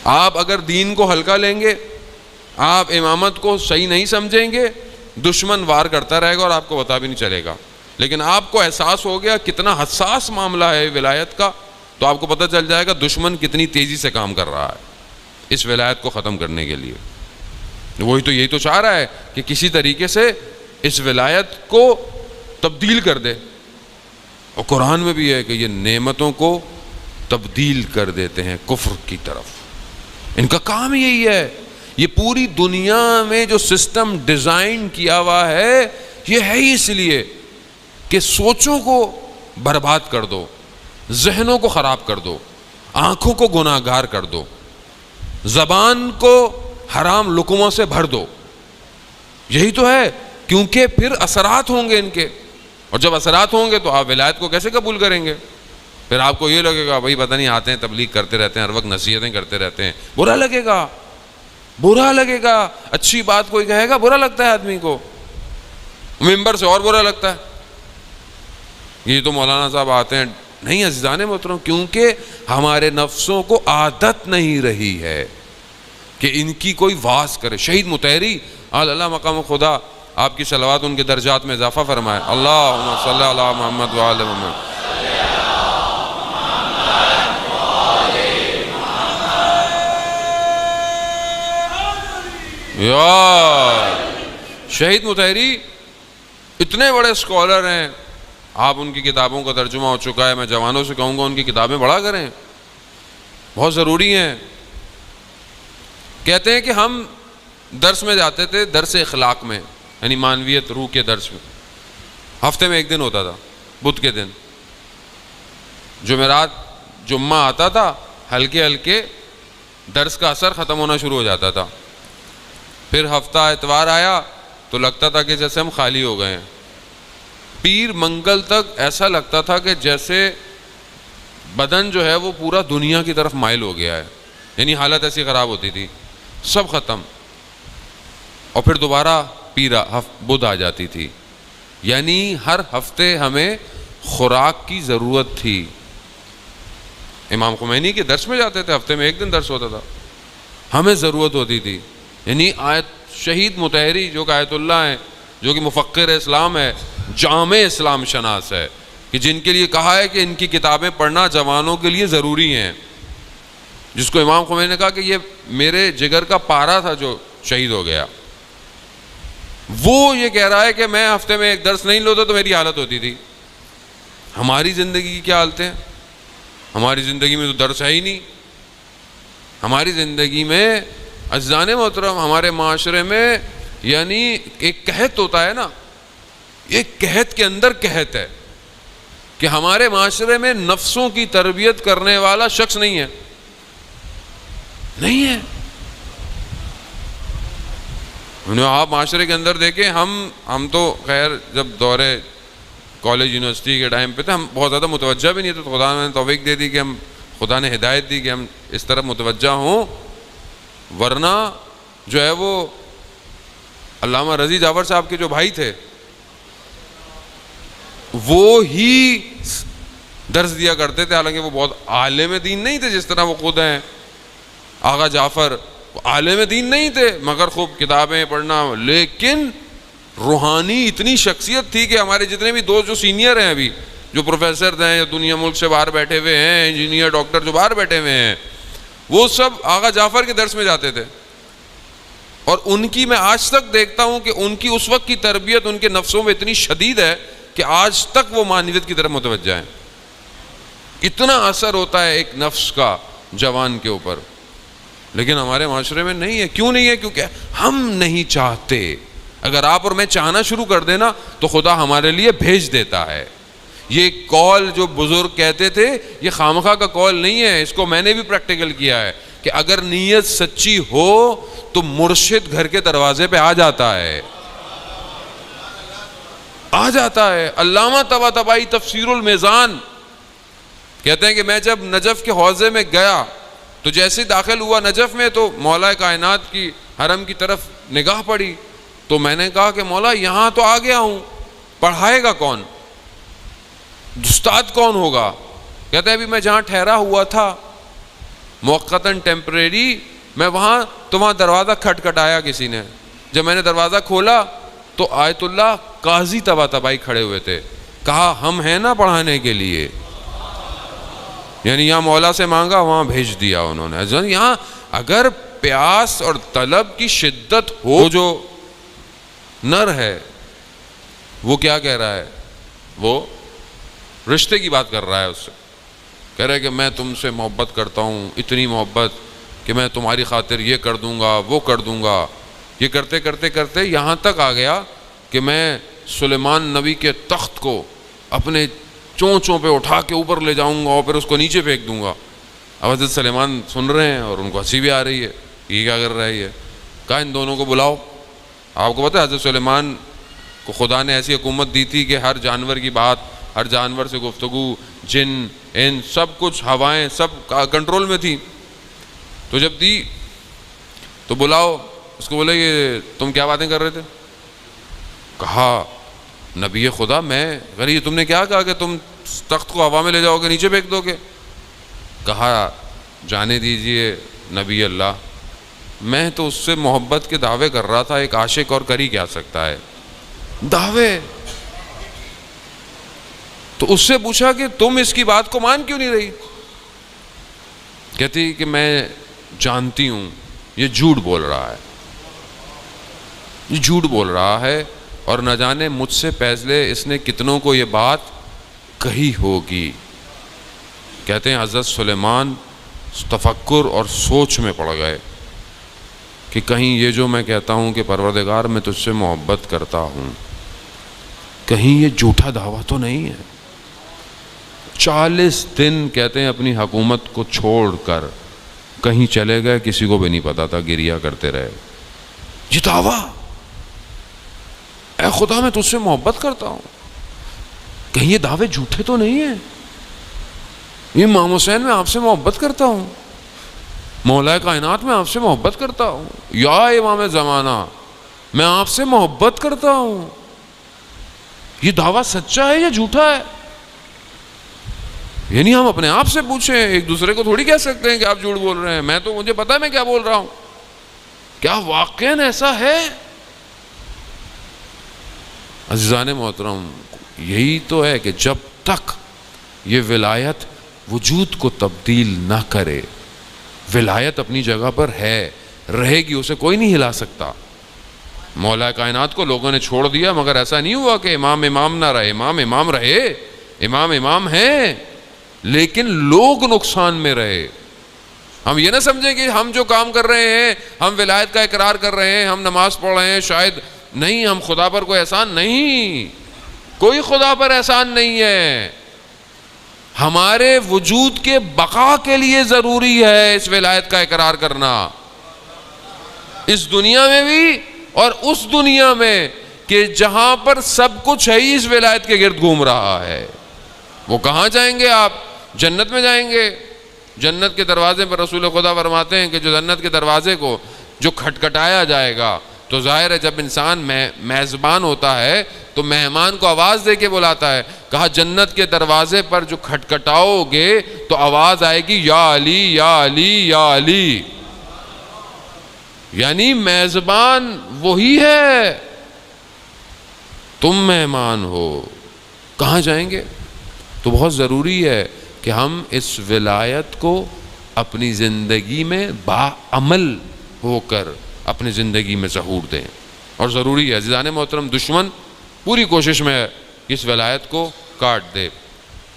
آپ اگر دین کو ہلکا لیں گے، آپ امامت کو صحیح نہیں سمجھیں گے، دشمن وار کرتا رہے گا اور آپ کو پتہ بھی نہیں چلے گا. لیکن آپ کو احساس ہو گیا کتنا حساس معاملہ ہے ولایت کا، تو آپ کو پتہ چل جائے گا دشمن کتنی تیزی سے کام کر رہا ہے اس ولایت کو ختم کرنے کے لیے. یہی تو چاہ رہا ہے کہ کسی طریقے سے اس ولایت کو تبدیل کر دے. اور قرآن میں بھی ہے کہ یہ نعمتوں کو تبدیل کر دیتے ہیں کفر کی طرف. ان کا کام یہی ہے. یہ پوری دنیا میں جو سسٹم ڈیزائن کیا ہوا ہے یہ ہے ہی اس لیے کہ سوچوں کو برباد کر دو، ذہنوں کو خراب کر دو، آنکھوں کو گناہ گار کر دو، زبان کو حرام لقموں سے بھر دو. یہی تو ہے، کیونکہ پھر اثرات ہوں گے ان کے، اور جب اثرات ہوں گے تو آپ ولایت کو کیسے قبول کریں گے؟ پھر آپ کو یہ لگے گا بھائی پتہ نہیں آتے ہیں تبلیغ کرتے رہتے ہیں، ہر وقت نصیحتیں کرتے رہتے ہیں، برا لگے گا، برا لگے گا. اچھی بات کوئی کہے گا برا لگتا ہے آدمی کو، ممبر سے اور برا لگتا ہے. یہ تو مولانا صاحب آتے ہیں. نہیں عزیزان محترم، کیونکہ ہمارے نفسوں کو عادت نہیں رہی ہے کہ ان کی کوئی واز کرے. شہید مطہری اللہ مقام خدا آپ کی صلوات ان کے درجات میں اضافہ فرمائے. اللہم صلی علی محمد وآل محمد. یار شہید مطہری اتنے بڑے اسکالر ہیں، آپ ان کی کتابوں کا ترجمہ ہو چکا ہے. میں جوانوں سے کہوں گا ان کی کتابیں پڑھا کریں، بہت ضروری ہیں. کہتے ہیں کہ ہم درس میں جاتے تھے، درس اخلاق میں، یعنی معنویت روح کے درس میں. ہفتے میں ایک دن ہوتا تھا، بدھ کے دن. جمعرات جمعہ آتا تھا، ہلکے ہلکے درس کا اثر ختم ہونا شروع ہو جاتا تھا. پھر ہفتہ اتوار آیا تو لگتا تھا کہ جیسے ہم خالی ہو گئے ہیں. پیر منگل تک ایسا لگتا تھا کہ جیسے بدن جو ہے وہ پورا دنیا کی طرف مائل ہو گیا ہے، یعنی حالت ایسی خراب ہوتی تھی. سب ختم. اور پھر دوبارہ بدھ آ جاتی تھی. یعنی ہر ہفتے ہمیں خوراک کی ضرورت تھی. امام خمینی کے درس میں جاتے تھے، ہفتے میں ایک دن درس ہوتا تھا، ہمیں ضرورت ہوتی تھی. یعنی شہید مطہری جو کہ آیت اللہ ہیں، جو کہ مفکر اسلام ہے، جامع اسلام شناس ہے، کہ جن کے لیے کہا ہے کہ ان کی کتابیں پڑھنا جوانوں کے لیے ضروری ہیں، جس کو امام خمینی نے کہا کہ یہ میرے جگر کا پارا تھا جو شہید ہو گیا. وہ یہ کہہ رہا ہے کہ میں ہفتے میں ایک درس نہیں لیتا تو میری حالت ہوتی تھی. ہماری زندگی کی کیا حالتیں ہیں؟ ہماری زندگی میں تو درس ہے ہی نہیں. ہماری زندگی میں عزیزان محترم، ہمارے معاشرے میں یعنی ایک قحط ہوتا ہے نا، ایک قحط کے اندر قحط ہے کہ ہمارے معاشرے میں نفسوں کی تربیت کرنے والا شخص نہیں ہے. نہیں ہے. آپ معاشرے کے اندر دیکھیں، ہم تو خیر جب دورے کالج یونیورسٹی کے ٹائم پہ تھے، ہم بہت زیادہ متوجہ بھی نہیں تھے. تو خدا نے توفیق دے دی کہ خدا نے ہدایت دی کہ ہم اس طرف متوجہ ہوں. ورنہ جو ہے وہ علامہ رضی جعفر صاحب کے جو بھائی تھے وہ ہی درس دیا کرتے تھے. حالانکہ وہ بہت عالم دین نہیں تھے جس طرح وہ خود ہیں. آغا جعفر عالم دین نہیں تھے مگر خوب کتابیں پڑھنا، لیکن روحانی اتنی شخصیت تھی کہ ہمارے جتنے بھی دوست جو سینئر ہیں ابھی، جو پروفیسر ہیں یا دنیا ملک سے باہر بیٹھے ہوئے ہیں، انجینئر ڈاکٹر جو باہر بیٹھے ہوئے ہیں، وہ سب آغا جعفر کے درس میں جاتے تھے. اور ان کی میں آج تک دیکھتا ہوں کہ ان کی اس وقت کی تربیت ان کے نفسوں میں اتنی شدید ہے کہ آج تک وہ معنویت کی طرف متوجہ ہیں. اتنا اثر ہوتا ہے ایک نفس کا جوان کے اوپر. لیکن ہمارے معاشرے میں نہیں ہے. کیوں نہیں ہے؟ کیونکہ ہم نہیں چاہتے. اگر آپ اور میں چاہنا شروع کر دینا تو خدا ہمارے لیے بھیج دیتا ہے. یہ کال جو بزرگ کہتے تھے یہ خامخواہ کا کال نہیں ہے. اس کو میں نے بھی پریکٹیکل کیا ہے کہ اگر نیت سچی ہو تو مرشد گھر کے دروازے پہ آ جاتا ہے، آ جاتا ہے. علامہ طباطبائی تفسیر المیزان کہتے ہیں کہ میں جب نجف کے حوضے میں گیا تو جیسے داخل ہوا نجف میں تو مولا کائنات کی حرم کی طرف نگاہ پڑی تو میں نے کہا کہ مولا یہاں تو آ گیا ہوں، پڑھائے گا کون؟ استاد کون ہوگا؟ کہتے ہیں ابھی میں جہاں ٹھہرا ہوا تھا موقتاً ٹیمپریری میں وہاں تو وہاں دروازہ کھٹکھٹایا کسی نے. جب میں نے دروازہ کھولا تو آیت اللہ قاضی طباطبائی کھڑے ہوئے تھے. کہا ہم ہیں نا پڑھانے کے لیے. یعنی یہاں مولا سے مانگا وہاں بھیج دیا انہوں نے. یہاں اگر پیاس اور طلب کی شدت ہو, جو نر ہے وہ کیا کہہ رہا ہے, وہ رشتے کی بات کر رہا ہے اس سے. کہہ رہا ہے کہ میں تم سے محبت کرتا ہوں, اتنی محبت کہ میں تمہاری خاطر یہ کر دوں گا وہ کر دوں گا. یہ کرتے کرتے کرتے یہاں تک آ گیا کہ میں سلیمان نبی کے تخت کو اپنے چونچوں پہ اٹھا کے اوپر لے جاؤں گا اور پھر اس کو نیچے پھینک دوں گا. اب حضرت سلیمان سن رہے ہیں اور ان کو ہنسی بھی آ رہی ہے, یہ کیا کر رہا ہے یہ. کہا ان دونوں کو بلاؤ. آپ کو پتہ ہے حضرت سلیمان کو خدا نے ایسی حکومت دی تھی کہ ہر جانور کی بات, ہر جانور سے گفتگو, جن ان سب کچھ, ہوائیں سب کنٹرول میں تھی. تو جب دی تو بلاؤ اس کو. بولے یہ تم کیا باتیں کر رہے تھے؟ کہا نبی خدا میں غریب, تم نے کیا کہا کہ تم تخت کو ہوا میں لے جاؤ گے نیچے پھینک دو گے؟ کہا جانے دیجئے نبی اللہ, میں تو اس سے محبت کے دعوے کر رہا تھا. ایک عاشق اور کر ہی کیا سکتا ہے دعوے. تو اس سے پوچھا کہ تم اس کی بات کو مان کیوں نہیں رہی؟ کہتی کہ میں جانتی ہوں یہ جھوٹ بول رہا ہے, یہ جھوٹ بول رہا ہے, اور نہ جانے مجھ سے پہلے اس نے کتنوں کو یہ بات کہی ہوگی. کہتے ہیں حضرت سلیمان تفکر اور سوچ میں پڑ گئے کہ کہیں یہ جو میں کہتا ہوں کہ پروردگار میں تجھ سے محبت کرتا ہوں, کہیں یہ جھوٹا دعویٰ تو نہیں ہے. 40 دن کہتے ہیں اپنی حکومت کو چھوڑ کر کہیں چلے گئے, کسی کو بھی نہیں پتا تھا, گریا کرتے رہے. یہ دعویٰ اے خدا میں تجھ سے محبت کرتا ہوں, کہیں یہ دعوے جھوٹے تو نہیں ہیں. امام حسین میں آپ سے محبت کرتا ہوں, مولا کائنات میں آپ سے محبت کرتا ہوں, یا امام زمانہ میں آپ سے محبت کرتا ہوں. یہ دعویٰ سچا ہے یا جھوٹا ہے؟ یعنی ہم اپنے آپ سے پوچھیں, ایک دوسرے کو تھوڑی کہہ سکتے ہیں کہ آپ جھوٹ بول رہے ہیں. میں تو مجھے پتا ہے میں کیا بول رہا ہوں. کیا واقعاً ایسا ہے؟ عزیزان محترم, یہی تو ہے کہ جب تک یہ ولایت وجود کو تبدیل نہ کرے, ولایت اپنی جگہ پر ہے, رہے گی, اسے کوئی نہیں ہلا سکتا. مولا کائنات کو لوگوں نے چھوڑ دیا, مگر ایسا نہیں ہوا کہ امام امام نہ رہے. امام امام رہے, امام امام ہیں, لیکن لوگ نقصان میں رہے. ہم یہ نہ سمجھیں کہ ہم جو کام کر رہے ہیں, ہم ولایت کا اقرار کر رہے ہیں, ہم نماز پڑھ رہے ہیں, شاید نہیں, ہم خدا پر کوئی احسان نہیں, کوئی خدا پر احسان نہیں ہے. ہمارے وجود کے بقا کے لیے ضروری ہے اس ولایت کا اقرار کرنا, اس دنیا میں بھی اور اس دنیا میں کہ جہاں پر سب کچھ ہے ہی اس ولایت کے گرد گھوم رہا ہے. وہ کہاں جائیں گے آپ؟ جنت میں جائیں گے. جنت کے دروازے پر رسول خدا فرماتے ہیں کہ جو جنت کے دروازے کو جو کھٹکھٹایا جائے گا, تو ظاہر ہے جب انسان میزبان ہوتا ہے تو مہمان کو آواز دے کے بلاتا ہے. کہا جنت کے دروازے پر جو کھٹکھٹاؤ گے تو آواز آئے گی یا علی یا علی یا علی. یعنی میزبان وہی ہے, تم مہمان ہو. کہاں جائیں گے؟ تو بہت ضروری ہے کہ ہم اس ولایت کو اپنی زندگی میں باعمل ہو کر اپنی زندگی میں ظہور دیں. اور ضروری ہے عزیزان محترم, دشمن پوری کوشش میں ہے کہ اس ولایت کو کاٹ دے.